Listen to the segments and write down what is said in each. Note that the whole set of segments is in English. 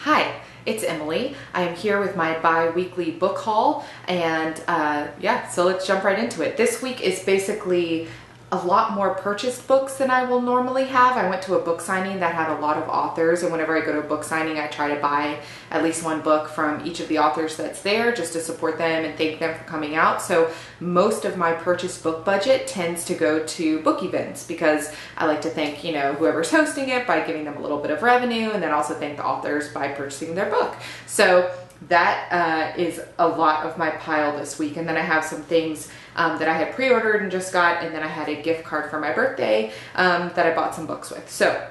Hi, it's Emily. I am here with my bi-weekly book haul, and yeah, so let's jump right into it. This week is basically a lot more purchased books than I will normally have. I went to a book signing that had a lot of authors, and whenever I go to a book signing, I try to buy at least one book from each of the authors that's there just to support them and thank them for coming out. So most of my purchased book budget tends to go to book events because I like to thank, whoever's hosting it by giving them a little bit of revenue, and then also thank the authors by purchasing their book. So that is a lot of my pile this week. And then I have some things that I had pre-ordered and just got, and then I had a gift card for my birthday that I bought some books with. So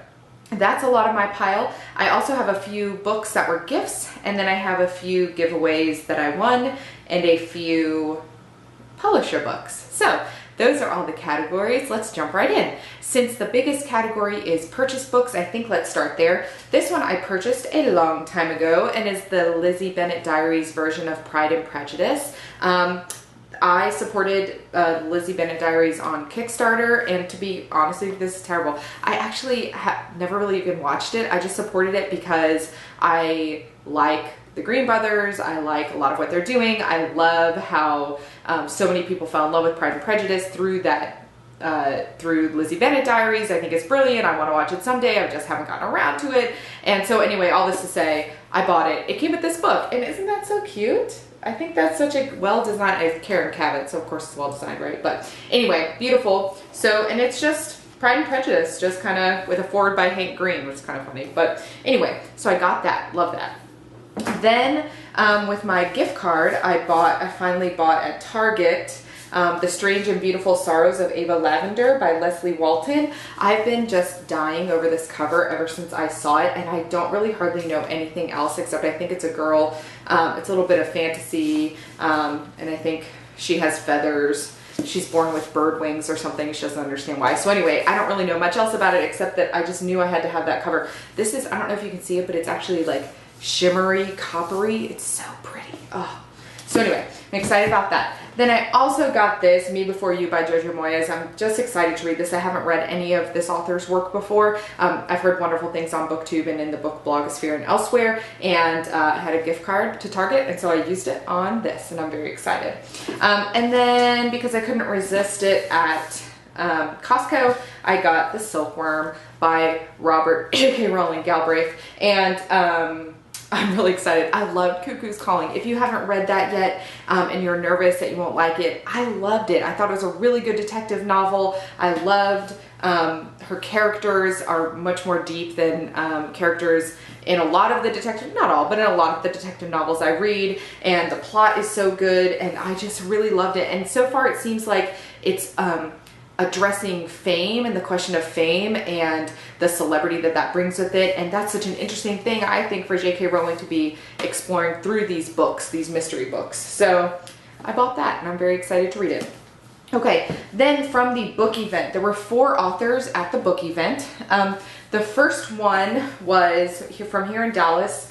that's a lot of my pile. I also have a few books that were gifts, and then I have a few giveaways that I won and a few publisher books. So those are all the categories. Let's jump right in. Since the biggest category is purchase books, I think let's start there. This one I purchased a long time ago and is the Lizzie Bennet Diaries version of Pride and Prejudice. I supported Lizzie Bennet Diaries on Kickstarter, and to be honest with you, this is terrible. I actually never really even watched it. I just supported it because I like the Green Brothers. I like a lot of what they're doing. I love how so many people fell in love with Pride and Prejudice through Lizzie Bennet Diaries. I think it's brilliant. I want to watch it someday. I just haven't gotten around to it. And so anyway, all this to say, I bought it. It came with this book, and isn't that so cute? I think that's such a well-designed, I have Karen Cavett, so of course it's well-designed, right? But anyway, beautiful. So, and it's just Pride and Prejudice, just kind of with a foreword by Hank Green, which is kind of funny. But anyway, so I got that. Love that. Then with my gift card, I finally bought at Target The Strange and Beautiful Sorrows of Ava Lavender by Leslie Walton. I've been just dying over this cover ever since I saw it, and I don't really hardly know anything else except I think it's a girl. It's a little bit of fantasy, and I think she has feathers. She's born with bird wings or something. She doesn't understand why. So anyway, I don't really know much else about it except that I just knew I had to have that cover. This is, I don't know if you can see it, but it's actually like shimmery, coppery. It's so pretty. Oh. So anyway, I'm excited about that. Then I also got this, Me Before You by Jojo Moyes. I'm just excited to read this. I haven't read any of this author's work before. I've heard wonderful things on BookTube and in the book blogosphere and elsewhere, and I had a gift card to Target, and so I used it on this, and I'm very excited. And then because I couldn't resist it at Costco, I got The Silkworm by Robert J.K. Rowling Galbraith, and I'm really excited. I loved Cuckoo's Calling. If you haven't read that yet and you're nervous that you won't like it, I loved it. I thought it was a really good detective novel. I loved her characters are much more deep than characters in a lot of the detective, not all, but in a lot of the detective novels I read, and the plot is so good, and I just really loved it. And so far it seems like it's addressing fame and the question of fame and the celebrity that brings with it, and that's such an interesting thing, I think, for J.K. Rowling to be exploring through these books, these mystery books. So I bought that, and I'm very excited to read it. Okay, then from the book event, there were 4 authors at the book event. The first one was from here in Dallas,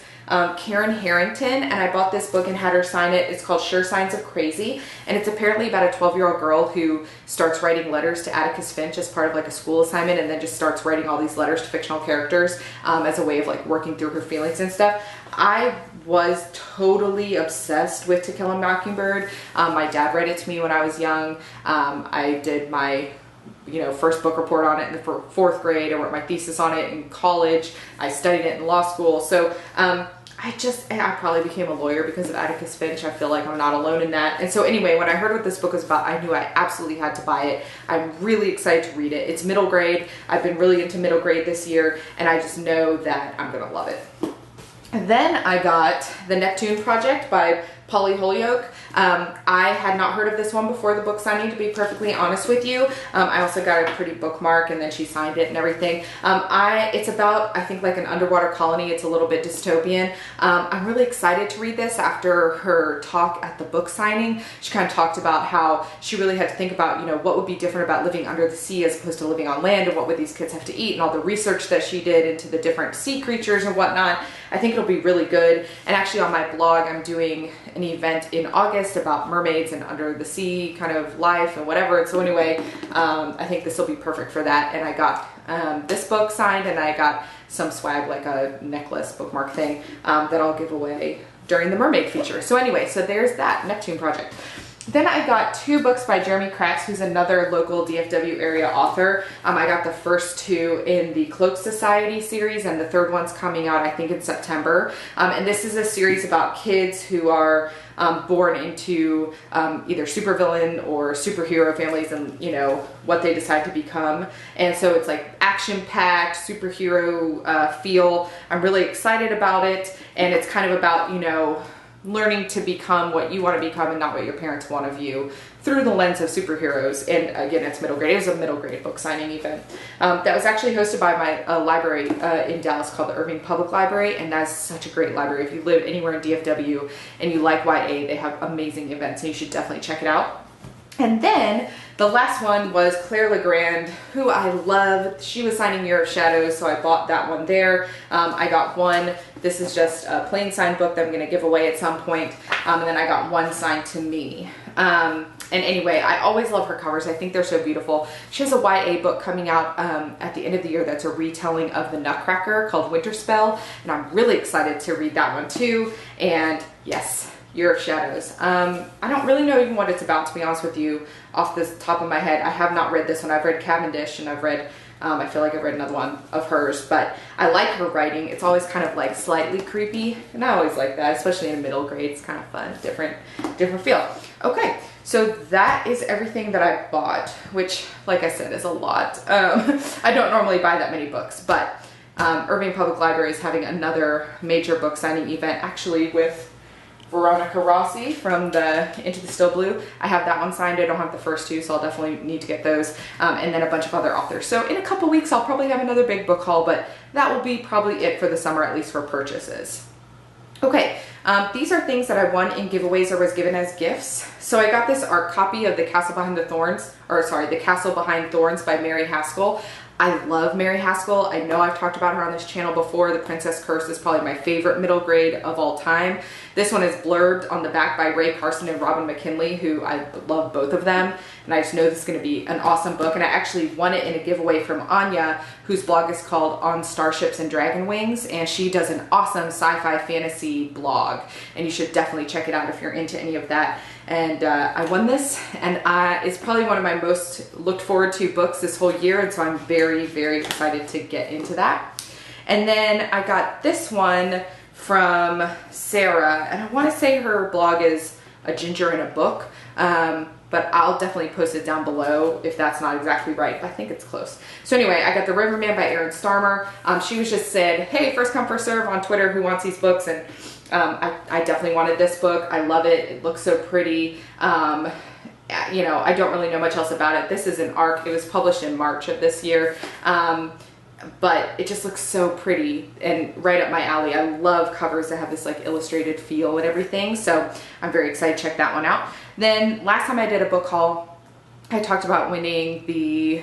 Karen Harrington, and I bought this book and had her sign it. It's called Sure Signs of Crazy, and it's apparently about a 12-year-old girl who starts writing letters to Atticus Finch as part of like a school assignment, and then just starts writing all these letters to fictional characters as a way of like working through her feelings and stuff. I was totally obsessed with To Kill a Mockingbird. My dad read it to me when I was young. I did my first book report on it in the 4th grade. I wrote my thesis on it in college. I studied it in law school. So I probably became a lawyer because of Atticus Finch. I feel like I'm not alone in that. And so anyway, when I heard what this book was about, I knew I absolutely had to buy it. I'm really excited to read it. It's middle grade. I've been really into middle grade this year, and I just know that I'm gonna love it. And then I got The Neptune Project by Polly Holyoke. I had not heard of this one before the book signing, to be perfectly honest with you. I also got a pretty bookmark, and then she signed it and everything. It's about, I think, like an underwater colony. It's a little bit dystopian. I'm really excited to read this after her talk at the book signing. She kind of talked about how she really had to think about, what would be different about living under the sea as opposed to living on land, and what would these kids have to eat, and all the research that she did into the different sea creatures and whatnot. I think it'll be really good. And actually on my blog, I'm doing an event in August about mermaids and under the sea kind of life and whatever. And so anyway, I think this will be perfect for that. And I got this book signed, and I got some swag, like a necklace bookmark thing, that I'll give away during the mermaid feature. So anyway, so there's that Neptune project. Then I got 2 books by Jeremy Kratz, who's another local DFW area author. I got the first 2 in the Cloak Society series, and the 3rd one's coming out, I think, in September. And this is a series about kids who are born into either supervillain or superhero families, and, you know, what they decide to become. And so it's like action-packed, superhero feel. I'm really excited about it, and it's kind of about, you know, learning to become what you want to become and not what your parents want of you through the lens of superheroes. And again, it's middle grade. It was a middle grade book signing event that was actually hosted by my library in Dallas called the Irving Public Library, and that's such a great library. If you live anywhere in DFW and you like YA, they have amazing events, and you should definitely check it out. And then the last one was Claire Legrand, who I love. She was signing Year of Shadows, so I bought that one there. I got one. This is just a plain signed book that I'm going to give away at some point. And then I got one signed to me. And anyway, I always love her covers. I think they're so beautiful. She has a YA book coming out at the end of the year that's a retelling of The Nutcracker called Winter Spell, and I'm really excited to read that one too. And yes, Year of Shadows. I don't really know even what it's about, to be honest with you, off the top of my head. I have not read this one. I've read Cavendish, and I've read, I feel like I've read another one of hers, but I like her writing. It's always kind of like slightly creepy, and I always like that, especially in middle grade. It's kind of fun, different feel. Okay, so that is everything that I bought, which, like I said, is a lot. I don't normally buy that many books, but Irving Public Library is having another major book signing event, actually with Veronica Rossi from the Into the Still Blue. I have that one signed. I don't have the first 2, so I'll definitely need to get those. And then a bunch of other authors. So in a couple weeks, I'll probably have another big book haul, but that will be probably it for the summer, at least for purchases. Okay, these are things that I won in giveaways or was given as gifts. So I got this art copy of The Castle Behind the Thorns, or sorry, The Castle Behind Thorns by Mary Haskell. I love Mary Haskell. I know I've talked about her on this channel before. The Princess Curse is probably my favorite middle grade of all time. This one is blurbed on the back by Ray Carson and Robin McKinley, who I love both of them. And I just know this is going to be an awesome book. And I actually won it in a giveaway from Anya, whose blog is called On Starships and Dragon Wings. And she does an awesome sci-fi fantasy blog. And you should definitely check it out if you're into any of that. And I won this, and it's probably one of my most looked forward to books this whole year, and so I'm very, very excited to get into that. And then I got this one from Sarah, and I want to say her blog is A Ginger in a Book, but I'll definitely post it down below if that's not exactly right, but I think it's close. So anyway, I got The Riverman by Erin Starmer. She was just said, hey, first come, first serve on Twitter, who wants these books? And I definitely wanted this book. I love it. It looks so pretty. You know, I don't really know much else about it. This is an ARC. It was published in March of this year. But it just looks so pretty and right up my alley. I love covers that have this like illustrated feel and everything. So I'm very excited to check that one out. Then last time I did a book haul, I talked about winning the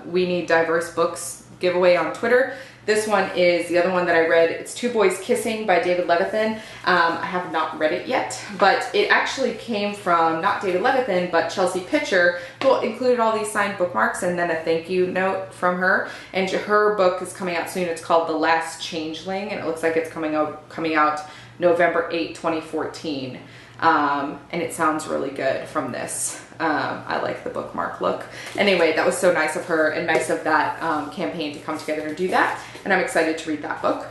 We Need Diverse Books giveaway on Twitter. This one is the other one that I read. It's Two Boys Kissing by David Levithan. I have not read it yet, but it actually came from not David Levithan, but Chelsea Pitcher, who included all these signed bookmarks and then a thank you note from her. And her book is coming out soon. It's called The Last Changeling, and it looks like it's coming out November 8, 2014. And it sounds really good from this. I like the bookmark look. Anyway, that was so nice of her and nice of that campaign to come together and do that. And I'm excited to read that book.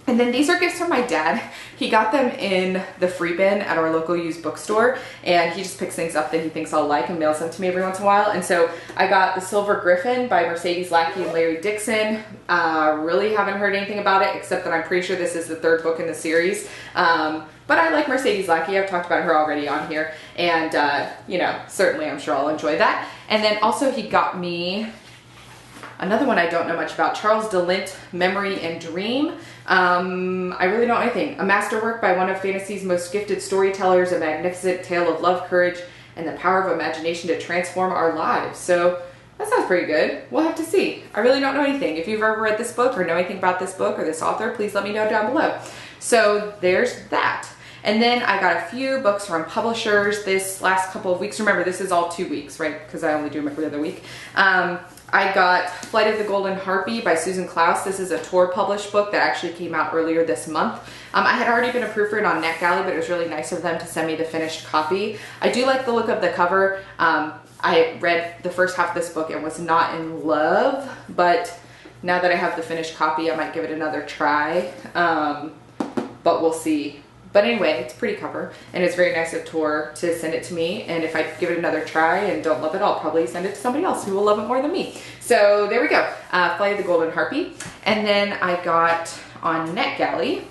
And then these are gifts from my dad. He got them in the free bin at our local used bookstore, and he just picks things up that he thinks I'll like and mails them to me every once in a while. And so I got The Silver Griffin by Mercedes Lackey and Larry Dixon. Really haven't heard anything about it, except that I'm pretty sure this is the 3rd book in the series. But I like Mercedes Lackey. I've talked about her already on here, and you know, certainly I'm sure I'll enjoy that. And then also he got me another one I don't know much about, Charles DeLint, Memory and Dream. I really don't know anything. A masterwork by one of fantasy's most gifted storytellers, a magnificent tale of love, courage, and the power of imagination to transform our lives. So that sounds pretty good. We'll have to see. I really don't know anything. If you've ever read this book or know anything about this book or this author, please let me know down below. So there's that. And then I got a few books from publishers this last couple of weeks. Remember, this is all 2 weeks, right? Because I only do them every other week. I got Flight of the Golden Harpy by Susan Klaus. This is a Tor published book that actually came out earlier this month. I had already been approved for it on NetGalley, but it was really nice of them to send me the finished copy. I do like the look of the cover. I read the first half of this book and was not in love, but now that I have the finished copy, I might give it another try, but we'll see. But anyway, it's a pretty cover, and it's very nice of Tor to send it to me, and if I give it another try and don't love it, I'll probably send it to somebody else who will love it more than me. So there we go, Flight of the Golden Harpy. And then I got on NetGalley,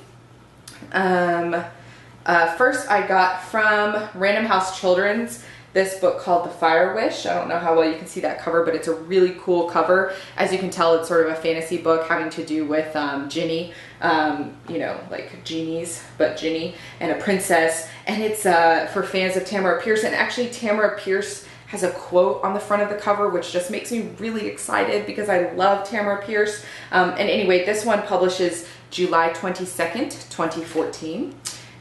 first I got from Random House Children's this book called The Fire Wish. I don't know how well you can see that cover, but it's a really cool cover. As you can tell, it's sort of a fantasy book having to do with Ginny, you know, like genies, but Ginny and a princess. And it's for fans of Tamara Pierce. And actually Tamara Pierce has a quote on the front of the cover, which just makes me really excited because I love Tamara Pierce. And anyway, this one publishes July 22nd, 2014.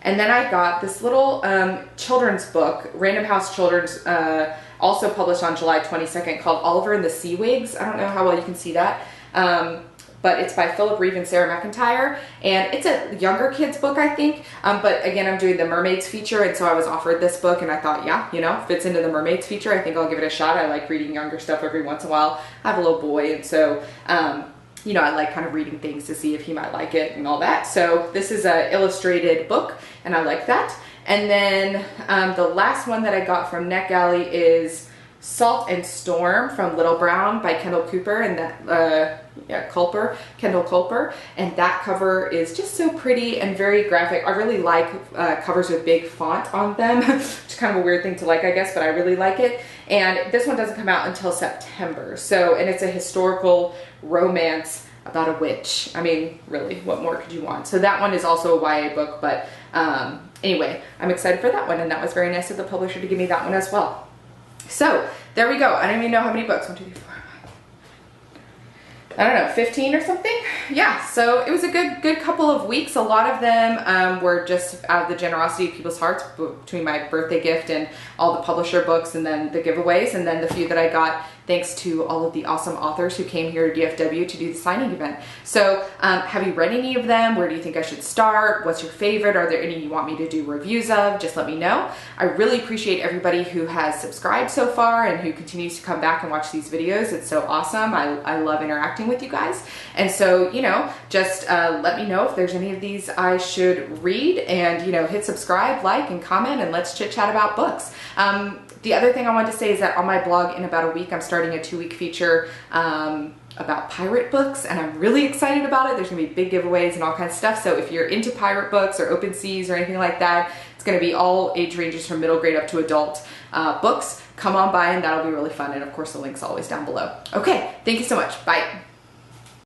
And then I got this little children's book, Random House Children's, also published on July 22nd, called Oliver and the Seawigs. I don't know how well you can see that, but it's by Philip Reeve and Sarah McIntyre. And it's a younger kids book, I think. But again, I'm doing the Mermaids feature, and so I was offered this book, and I thought, yeah, you know, fits into the Mermaids feature. I think I'll give it a shot. I like reading younger stuff every once in a while. I have a little boy, and so you know, I like kind of reading things to see if he might like it and all that. So this is an illustrated book, and I like that. And then the last one that I got from NetGalley is Salt and Storm from Little Brown by Kendall Cooper, and that Kendall Culper, and that cover is just so pretty and very graphic. I really like covers with big font on them, which is kind of a weird thing to like, I guess, but I really like it. And this one doesn't come out until September. So, and it's a historical romance about a witch. I mean, really, what more could you want? So that one is also a YA book, but anyway, I'm excited for that one, and that was very nice of the publisher to give me that one as well. So there we go. I don't even know how many books. 1, 2, 3, 4. I don't know, 15 or something? Yeah, so it was a good couple of weeks. A lot of them were just out of the generosity of people's hearts between my birthday gift and all the publisher books and then the giveaways, and then the few that I got thanks to all of the awesome authors who came here to DFW to do the signing event. So have you read any of them? Where do you think I should start? What's your favorite? Are there any you want me to do reviews of? Just let me know. I really appreciate everybody who has subscribed so far and who continues to come back and watch these videos. It's so awesome. I love interacting with you guys. And so, you know, just let me know if there's any of these I should read, and, you know, hit subscribe, like, and comment, and let's chit chat about books. The other thing I wanted to say is that on my blog in about a week, I'm starting a 2-week feature about pirate books, and I'm really excited about it. There's gonna be big giveaways and all kinds of stuff. So if you're into pirate books or open seas or anything like that, it's gonna be all age ranges from middle grade up to adult books. Come on by, and that'll be really fun. And of course, the link's always down below. Okay, thank you so much. Bye.